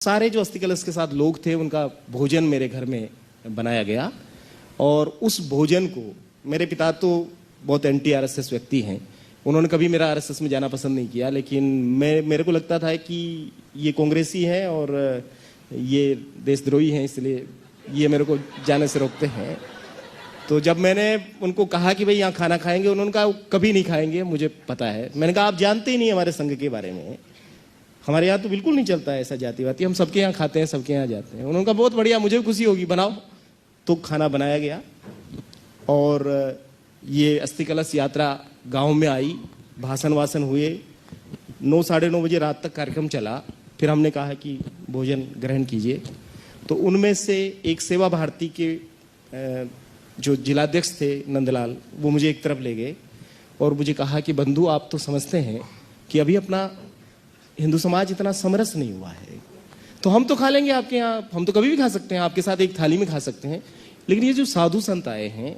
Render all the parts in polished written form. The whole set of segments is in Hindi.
सारे जो अस्थि कलश के साथ लोग थे उनका भोजन मेरे घर में बनाया गया और उस भोजन को मेरे पिता तो बहुत एंटी आरएसएस व्यक्ति हैं। उन्होंने कभी मेरा आरएसएस में जाना पसंद नहीं किया, लेकिन मेरे को लगता था कि ये कांग्रेसी हैं और ये देशद्रोही हैं, इसलिए ये मेरे को जाने से रोकते हैं। तो जब मैंने उनको कहा कि भाई यहाँ खाना खाएंगे, उन्होंने कहा कभी नहीं खाएंगे, मुझे पता है। मैंने कहा आप जानते ही नहीं हमारे संघ के बारे में, हमारे यहाँ तो बिल्कुल नहीं चलता है ऐसा जातिवादी, हम सबके यहाँ खाते हैं, सबके यहाँ जाते हैं। उन्होंने कहा बहुत बढ़िया, मुझे भी खुशी होगी, बनाओ। तो खाना बनाया गया और ये अस्थि कलश यात्रा गांव में आई, भाषण वासन हुए, 9 साढ़े 9 बजे रात तक कार्यक्रम चला। फिर हमने कहा कि भोजन ग्रहण कीजिए। तो उनमें से एक सेवा भारती के जो जिलाध्यक्ष थे नंदलाल, वो मुझे एक तरफ ले गए और मुझे कहा कि बंधु आप तो समझते हैं कि अभी अपना हिंदू समाज इतना समरस नहीं हुआ है, तो हम तो खा लेंगे आपके यहाँ, हम तो कभी भी खा सकते हैं, आपके साथ एक थाली में खा सकते हैं, लेकिन ये जो साधु संत आए हैं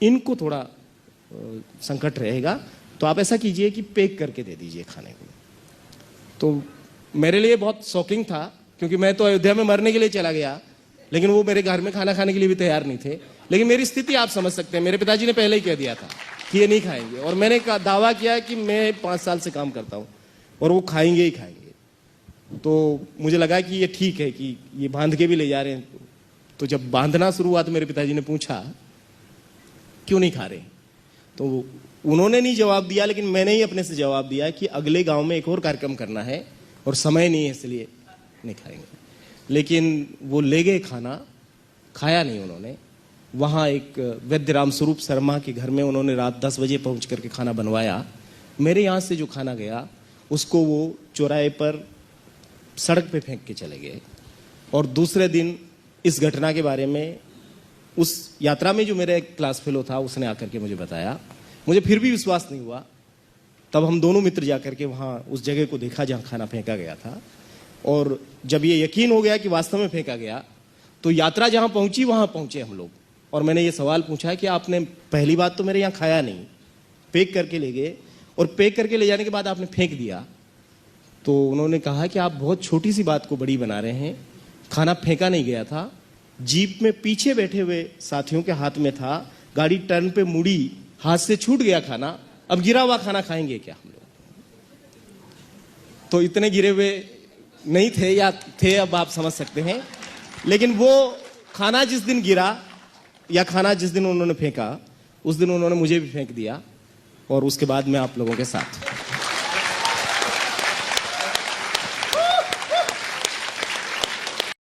इनको थोड़ा संकट रहेगा, तो आप ऐसा कीजिए कि पैक करके दे दीजिए खाने को। तो मेरे लिए बहुत शॉकिंग था, क्योंकि मैं तो अयोध्या में मरने के लिए चला गया, लेकिन वो मेरे घर में खाना खाने के लिए भी तैयार नहीं थे। लेकिन मेरी स्थिति आप समझ सकते हैं, मेरे पिताजी ने पहले ही कह दिया था कि ये नहीं खाएंगे, और मैंने दावा किया कि मैं 5 साल से काम करता हूँ और वो खाएंगे ही खाएंगे। तो मुझे लगा कि ये ठीक है कि ये बांध के भी ले जा रहे हैं। तो जब बांधना शुरू हुआ तो मेरे पिताजी ने पूछा क्यों नहीं खा रहे, तो उन्होंने नहीं जवाब दिया, लेकिन मैंने ही अपने से जवाब दिया कि अगले गांव में एक और कार्यक्रम करना है और समय नहीं है, इसलिए नहीं खाएंगे। लेकिन वो ले गए खाना, खाया नहीं उन्होंने। वहाँ एक वैद्य राम स्वरूप शर्मा के घर में उन्होंने रात 10 बजे पहुँच करके खाना बनवाया। मेरे यहाँ से जो खाना गया उसको वो चौराहे पर सड़क पे फेंक के चले गए। और दूसरे दिन इस घटना के बारे में उस यात्रा में जो मेरा एक क्लास फेलो था उसने आकर के मुझे बताया। मुझे फिर भी विश्वास नहीं हुआ। तब हम दोनों मित्र जाकर के वहाँ उस जगह को देखा जहाँ खाना फेंका गया था, और जब ये यकीन हो गया कि वास्तव में फेंका गया, तो यात्रा जहाँ पहुँची वहाँ पहुँचे हम लोग। और मैंने ये सवाल पूछा कि आपने पहली बात तो मेरे यहाँ खाया नहीं, पैक करके ले गए, और पैक करके ले जाने के बाद आपने फेंक दिया। तो उन्होंने कहा कि आप बहुत छोटी सी बात को बड़ी बना रहे हैं, खाना फेंका नहीं गया था, जीप में पीछे बैठे हुए साथियों के हाथ में था, गाड़ी टर्न पे मुड़ी, हाथ से छूट गया खाना, अब गिरा हुआ खाना खाएंगे क्या हम लोग? तो इतने गिरे हुए नहीं थे, या थे अब आप समझ सकते हैं। लेकिन वो खाना जिस दिन गिरा या खाना जिस दिन उन्होंने फेंका, उस दिन उन्होंने मुझे भी फेंक दिया, और उसके बाद मैं आप लोगों के साथ